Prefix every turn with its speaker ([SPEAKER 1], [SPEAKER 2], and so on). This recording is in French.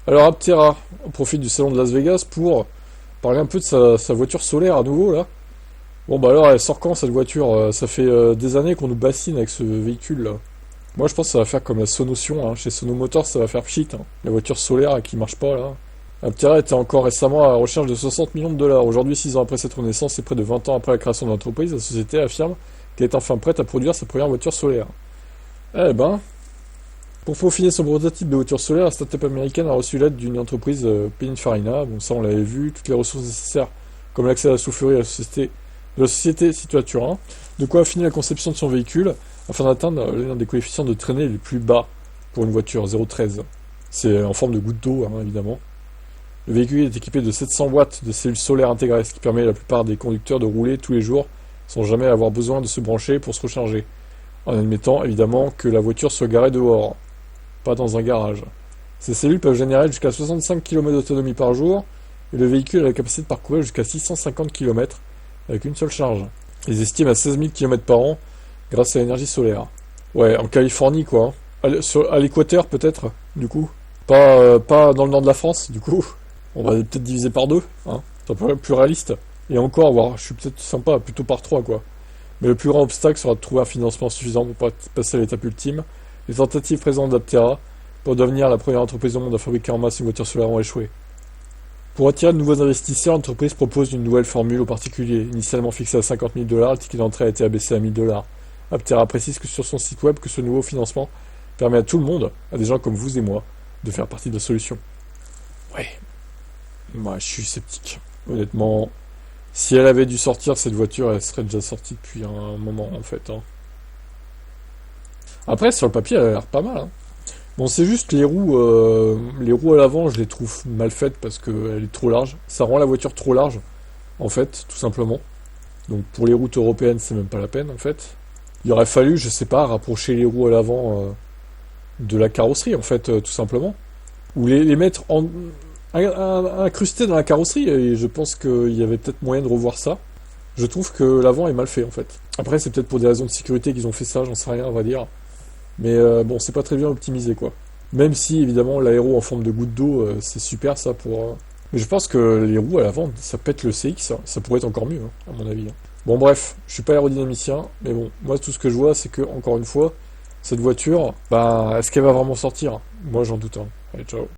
[SPEAKER 1] Alors Aptera profite du salon de Las Vegas pour parler un peu de sa voiture solaire à nouveau là. Bon bah alors elle sort quand cette voiture? Ça fait des années qu'on nous bassine avec ce véhicule là. Moi je pense que ça va faire comme la Sonotion, hein. Chez Sono Motors ça va faire pchit, hein. La voiture solaire qui marche pas là. Aptera était encore récemment à la recherche de 60 millions de dollars. Aujourd'hui, 6 ans après cette renaissance et près de 20 ans après la création de l'entreprise, la société affirme qu'elle est enfin prête à produire sa première voiture solaire. Eh ben, pour peaufiner son prototype de voiture solaire, la start-up américaine a reçu l'aide d'une entreprise Pininfarina. Bon, ça on l'avait vu, toutes les ressources nécessaires, comme l'accès à la soufflerie de la société située à Turin, de quoi affiner la conception de son véhicule afin d'atteindre l'un des coefficients de traînée les plus bas pour une voiture, 0,13. C'est en forme de goutte d'eau, hein, évidemment. Le véhicule est équipé de 700 watts de cellules solaires intégrées, ce qui permet à la plupart des conducteurs de rouler tous les jours sans jamais avoir besoin de se brancher pour se recharger, en admettant évidemment que la voiture soit garée dehors, pas dans un garage. Ces cellules peuvent générer jusqu'à 65 km d'autonomie par jour, et le véhicule a la capacité de parcourir jusqu'à 650 km avec une seule charge. Ils estiment à 16 000 km par an grâce à l'énergie solaire. Ouais, en Californie quoi. À l'équateur peut-être, du coup. Pas dans le nord de la France, du coup. On va peut-être diviser par deux, hein. Ça paraît plus réaliste. Et encore, voir, je suis peut-être sympa, plutôt par trois quoi. Mais le plus grand obstacle sera de trouver un financement suffisant pour passer à l'étape ultime. Les tentatives présentes d'Aptera pour devenir la première entreprise au monde à fabriquer en masse une voiture solaire ont échoué. Pour attirer de nouveaux investisseurs, l'entreprise propose une nouvelle formule aux particuliers. Initialement fixée à 50 000 dollars, le ticket d'entrée a été abaissé à 1 000 dollars. Aptera précise que sur son site web que ce nouveau financement permet à tout le monde, à des gens comme vous et moi, de faire partie de la solution. Ouais, moi je suis sceptique. Honnêtement, si elle avait dû sortir cette voiture, elle serait déjà sortie depuis un moment en fait, hein. Après, sur le papier, elle a l'air pas mal, hein. Bon, c'est juste les roues à l'avant, je les trouve mal faites parce qu'elle est trop large. Ça rend la voiture trop large, en fait, tout simplement. Donc pour les routes européennes, c'est même pas la peine, en fait. Il aurait fallu, je sais pas, rapprocher les roues à l'avant de la carrosserie, en fait, tout simplement. Ou les mettre incrustés dans la carrosserie, et je pense qu'il y avait peut-être moyen de revoir ça. Je trouve que l'avant est mal fait, en fait. Après, c'est peut-être pour des raisons de sécurité qu'ils ont fait ça, j'en sais rien, on va dire. Mais bon, c'est pas très bien optimisé, quoi. Même si, évidemment, l'aéro en forme de goutte d'eau, c'est super, ça, pour... Mais je pense que les roues à l'avant, ça pète le CX, ça pourrait être encore mieux, hein, à mon avis, hein. Bon, bref, je suis pas aérodynamicien, mais bon, moi, tout ce que je vois, c'est que, encore une fois, cette voiture, bah, est-ce qu'elle va vraiment sortir? Moi, j'en doute, hein. Allez, ciao.